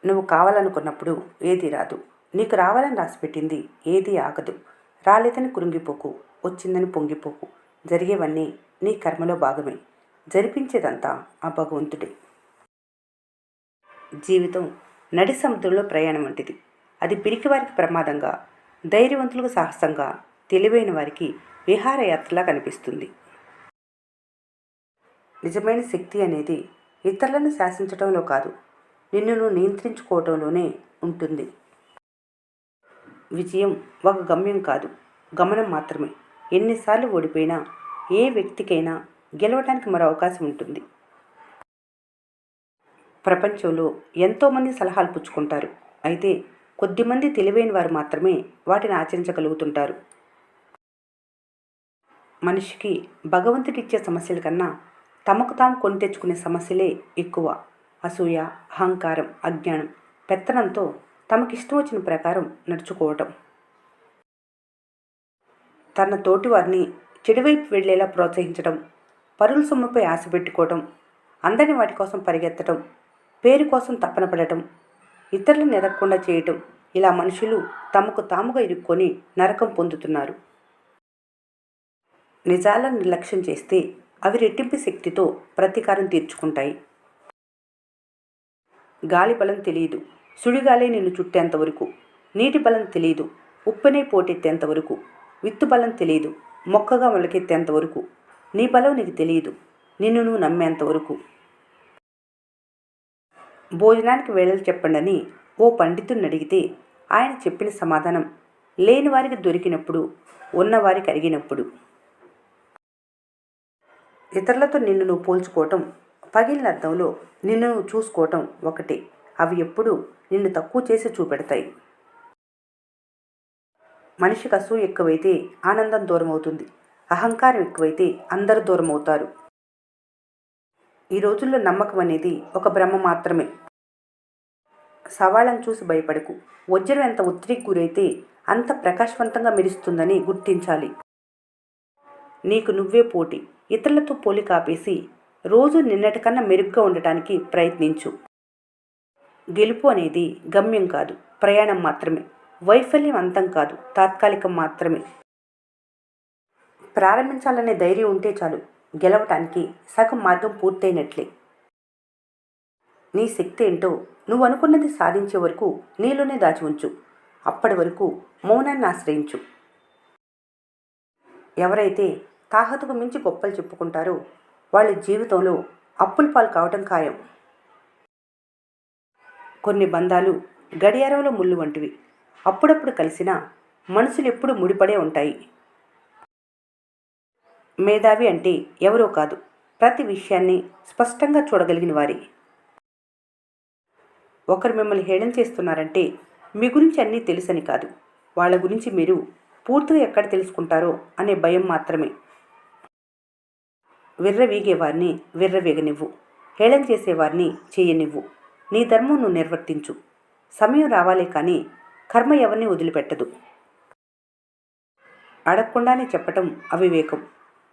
నువ్వు కావాలనుకున్నప్పుడు ఏదీ రాదు. నీకు రావాలని రాసిపెట్టింది ఏదీ ఆగదు. రాలేదని కృంగిపోకు, వచ్చిందని పొంగిపోకు. జరిగేవన్నీ నీ కర్మలో భాగమే. జరిపించేదంతా ఆ భగవంతుడే. జీవితం నడి సముద్రంలో ప్రయాణం వంటిది. అది పిరికివారికి ప్రమాదంగా, ధైర్యవంతులకు సాహసంగా, తెలివైన వారికి విహారయాత్రలా కనిపిస్తుంది. నిజమైన శక్తి అనేది ఇతరులను శాసించటంలో కాదు, నిన్ను నువ్వు నియంత్రించుకోవటంలోనే ఉంటుంది. విజయం ఒక గమ్యం కాదు, గమనం మాత్రమే. ఎన్నిసార్లు ఓడిపోయినా ఏ వ్యక్తికైనా గెలవడానికి మరో అవకాశం ఉంటుంది. ప్రపంచంలో ఎంతోమంది సలహాలు పుచ్చుకుంటారు. అయితే కొద్దిమంది తెలివైన వారు మాత్రమే వాటిని ఆచరించగలుగుతుంటారు. మనిషికి భగవంతుడిచ్చే సమస్యల కన్నా తమకు తాము కొని తెచ్చుకునే సమస్యలే ఎక్కువ. అసూయ, అహంకారం, అజ్ఞానం, పెత్తనంతో తమకిష్టం వచ్చిన ప్రకారం నడుచుకోవటం, తన తోటివారిని చెడువైపు వెళ్లేలా ప్రోత్సహించడం, పరుల సొమ్ముపై ఆశ పెట్టుకోవటం, అందరిని వాటి కోసం పరిగెత్తడం, పేరు కోసం తపన పడటం, ఇతరులను ఎదగకుండా చేయటం, ఇలా మనుషులు తమకు తాముగా ఇరుక్కొని నరకం పొందుతున్నారు. నిజాలను నిర్లక్ష్యం చేస్తే అవి రెట్టింపు శక్తితో ప్రతీకారం తీర్చుకుంటాయి. గాలి బలం తెలియదు, సుడిగాలే నిన్ను చుట్టేంతవరకు. నీటి బలం తెలియదు, ఉప్పెనే పోటెత్తేంతవరకు. విత్తు బలం తెలియదు, మొక్కగా మొలకెత్తేంతవరకు. నీ బలం నీకు తెలియదు, నిన్ను నువ్వు నమ్మేంతవరకు. భోజనానికి వేళలు చెప్పండని ఓ పండితుడిని అడిగితే ఆయన చెప్పిన సమాధానం లేని వారికి దొరికినప్పుడు, ఉన్నవారికి అరిగినప్పుడు. ఇతరులతో నిన్ను నువ్వు పోల్చుకోవటం, పగిలిన అర్థంలో నిన్ను నువ్వు చూసుకోవటం ఒకటే. అవి ఎప్పుడూ నిన్ను తక్కువ చేసి చూపెడతాయి. మనిషికి అసూయ ఎక్కువైతే ఆనందం దూరం అవుతుంది. అహంకారం ఎక్కువైతే అందరూ దూరం అవుతారు. ఈ రోజుల్లో నమ్మకం అనేది ఒక భ్రమ మాత్రమే. సవాళ్ళను చూసి భయపడకు. వజ్రం ఎంత ఒత్తిడికి గురైతే అంత ప్రకాశవంతంగా మెరుస్తుందని గుర్తించాలి. నీకు నువ్వే పోటీ. ఇతరులతో పోలిక ఆపేసి రోజు నిన్నటికన్నా మెరుగ్గా ఉండటానికి ప్రయత్నించు. గెలుపు అనేది గమ్యం కాదు, ప్రయాణం మాత్రమే. వైఫల్యం అంతం కాదు, తాత్కాలికం మాత్రమే. ప్రారంభించాలనే ధైర్యం ఉంటే చాలు, గెలవటానికి సగం మార్గం పూర్తయినట్లే. నీ శక్తి ఏంటో నువ్వు అనుకున్నది సాధించే వరకు నీలోనే దాచి ఉంచు. అప్పటి వరకు మౌనాన్ని ఆశ్రయించు. ఎవరైతే తాహతుకు మించి గొప్పలు చెప్పుకుంటారో వాళ్ళ జీవితంలో అప్పుల పాలు కావటం ఖాయం. కొన్ని బంధాలు గడియారంలో ముళ్ళు వంటివి. అప్పుడప్పుడు కలిసినా మనసులు ఎప్పుడూ ముడిపడే ఉంటాయి. మేధావి అంటే ఎవరో కాదు, ప్రతి విషయాన్ని స్పష్టంగా చూడగలిగిన వారి. ఒకరు మిమ్మల్ని హేళన చేస్తున్నారంటే మీ గురించి అన్నీ తెలుసని కాదు, వాళ్ళ గురించి మీరు పూర్తిగా ఎక్కడ తెలుసుకుంటారో అనే భయం మాత్రమే. విర్రవీగేవారిని విర్రవీగనివ్వు, హేళన చేసేవారిని చేయనివ్వు. నీ ధర్మం నువ్వు నిర్వర్తించు. సమయం రావాలే కానీ కర్మ ఎవరిని వదిలిపెట్టదు. అడగకుండానే చెప్పటం అవివేకం.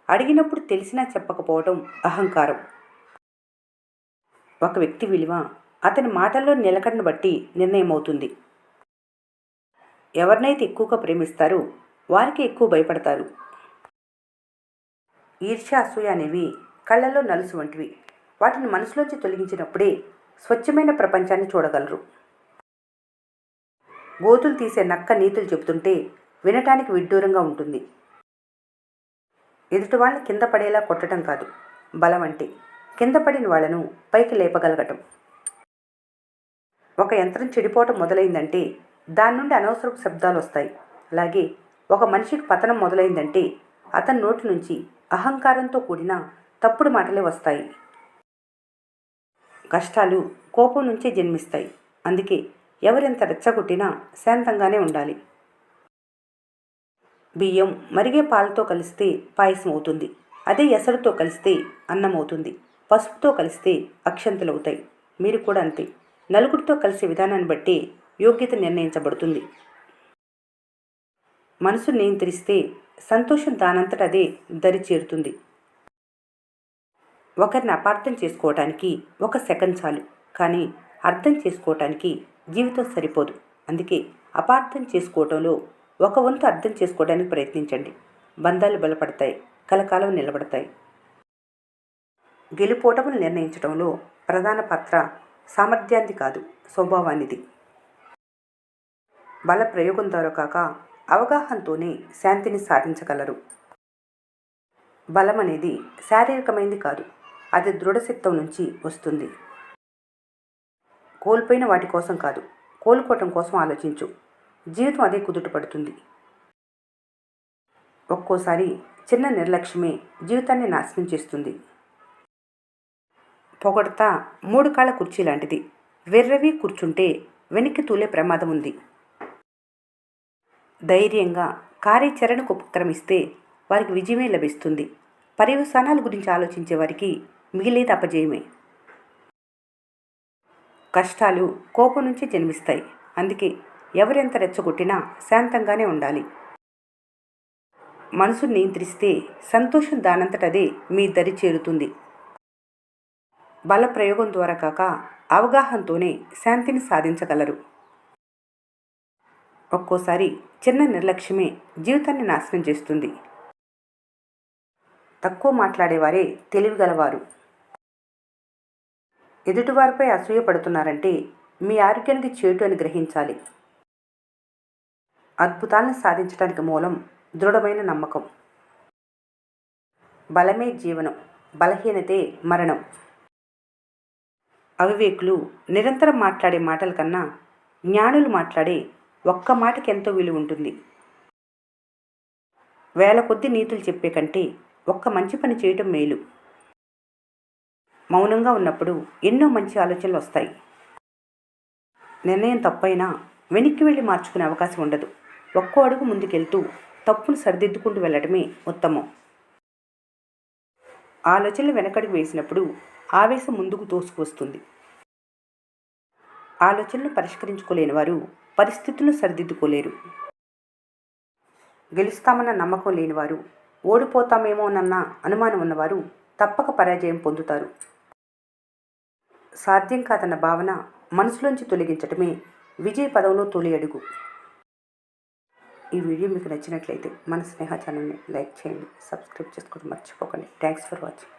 అడిగినప్పుడు తెలిసినా చెప్పకపోవటం అహంకారం. ఒక వ్యక్తి విలువ అతని మాటల్లో నిలకడను బట్టి నిర్ణయం అవుతుంది. ఎవరినైతే ఎక్కువగా ప్రేమిస్తారో వారికి ఎక్కువ భయపడతారు. ఈర్ష్య, అసూయ అనేవి కళ్ళల్లో నలుసు వంటివి. వాటిని మనసులోంచి తొలగించినప్పుడే స్వచ్ఛమైన ప్రపంచాన్ని చూడగలరు. గోతులు తీసే నక్క నీతులు చెబుతుంటే వినటానికి విడ్డూరంగా ఉంటుంది. ఎదుటి వాళ్ళని కింద పడేలా కొట్టడం కాదు బలం అంటే, కింద పడిన వాళ్లను పైకి లేపగలగటం. ఒక యంత్రం చెడిపోవటం మొదలైందంటే దాని నుండి అనవసరపు శబ్దాలు వస్తాయి. అలాగే ఒక మనిషికి పతనం మొదలైందంటే అతని నోటి నుంచి అహంకారంతో కూడిన తప్పుడు మాటలే వస్తాయి. కష్టాలు కోపం నుంచే జన్మిస్తాయి. అందుకే ఎవరెంత రెచ్చగొట్టినా శాంతంగానే ఉండాలి. బియ్యం మరిగే పాలతో కలిస్తే పాయసం అవుతుంది. అదే ఎసరుతో కలిస్తే అన్నం అవుతుంది. పసుపుతో కలిస్తే అక్షంతలవుతాయి. మీరు కూడా అంతే. నలుగురితో కలిసే విధానాన్ని బట్టి యోగ్యత నిర్ణయించబడుతుంది. మనసు నియంత్రిస్తే సంతోషం దానంతట అదే దరి చేరుతుంది. ఒకరిని అపార్థం చేసుకోవటానికి ఒక సెకండ్ చాలు, కానీ అర్థం చేసుకోవటానికి జీవితం సరిపోదు. అందుకే అపార్థం చేసుకోవటంలో ఒక వంతు అర్థం చేసుకోవడానికి ప్రయత్నించండి. బంధాలు బలపడతాయి, కలకాలం నిలబడతాయి. గెలుపోటములు నిర్ణయించడంలో ప్రధాన పాత్ర సామర్థ్యాన్ని కాదు, స్వభావానిది. బల ప్రయోగం ద్వారా కాక అవగాహనతోనే శాంతిని సాధించగలరు. బలం అనేది శారీరకమైనది కాదు, అది దృఢచిత్తం నుంచి వస్తుంది. కోల్పోయిన వాటి కోసం కాదు, కోలుకోవటం కోసం ఆలోచించు. జీవితం అదే కుదుట పడుతుంది. ఒక్కోసారి చిన్న నిర్లక్ష్యమే జీవితాన్ని నాశనం చేస్తుంది. పొగడతా 3 కాళ్ళ కుర్చీ లాంటిది. వెర్రవి కూర్చుంటే వెనక్కి తూలే ప్రమాదం ఉంది. ధైర్యంగా కార్యాచరణకు ఉపక్రమిస్తే వారికి విజయమే లభిస్తుంది. పర్యవసానాల గురించి ఆలోచించే వారికి మిగిలేది అపజయమే. కష్టాలు కోపం నుంచి జన్మిస్తాయి. అందుకే ఎవరెంత రెచ్చగొట్టినా శాంతంగానే ఉండాలి. మనసును నియంత్రిస్తే సంతోషం దానంతటదే మీ దరి చేరుతుంది. బల ప్రయోగం ద్వారా కాక అవగాహనతోనే శాంతిని సాధించగలరు. ఒక్కోసారి చిన్న నిర్లక్ష్యమే జీవితాన్ని నాశనం చేస్తుంది. తక్కువ మాట్లాడేవారే తెలివిగలవారు. ఎదుటివారిపై అసూయపడుతున్నారంటే మీ ఆరోగ్యానికి చేటు అని గ్రహించాలి. అద్భుతాలను సాధించడానికి మూలం దృఢమైన నమ్మకం. బలమే జీవనం, బలహీనతే మరణం. అవివేకులు నిరంతరం మాట్లాడే మాటల కన్నా జ్ఞానులు మాట్లాడే ఒక్క మాటకి ఎంతో విలువ ఉంటుంది. వేల కొద్ది నీతులు చెప్పే కంటే ఒక్క మంచి పని చేయటం మేలు. మౌనంగా ఉన్నప్పుడు ఎన్నో మంచి ఆలోచనలు వస్తాయి. నిర్ణయం తప్పైనా వెనక్కి వెళ్ళి మార్చుకునే అవకాశం ఉండదు. ఒక్కో అడుగు ముందుకెళ్తూ తప్పును సరిదిద్దుకుంటూ వెళ్ళటమే ఉత్తమం. ఆలోచనలు వెనకడుగు వేసినప్పుడు ఆవేశం ముందుకు తోసుకువస్తుంది. ఆలోచనలు పరిష్కరించుకోలేని వారు పరిస్థితులను సరిదిద్దుకోలేరు. గెలుస్తామన్న నమ్మకం లేనివారు, ఓడిపోతామేమోనన్న అనుమానం ఉన్నవారు తప్పక పరాజయం పొందుతారు. సాధ్యం కాదన్న భావన మనసులోంచి తొలగించటమే విజయ పదంలో తొలి అడుగు. ఈ వీడియో మీకు నచ్చినట్లయితే మన స్నేహ ఛానల్ని లైక్ చేయండి, సబ్స్క్రైబ్ చేసుకోవడం మర్చిపోకండి. Thanks for watching.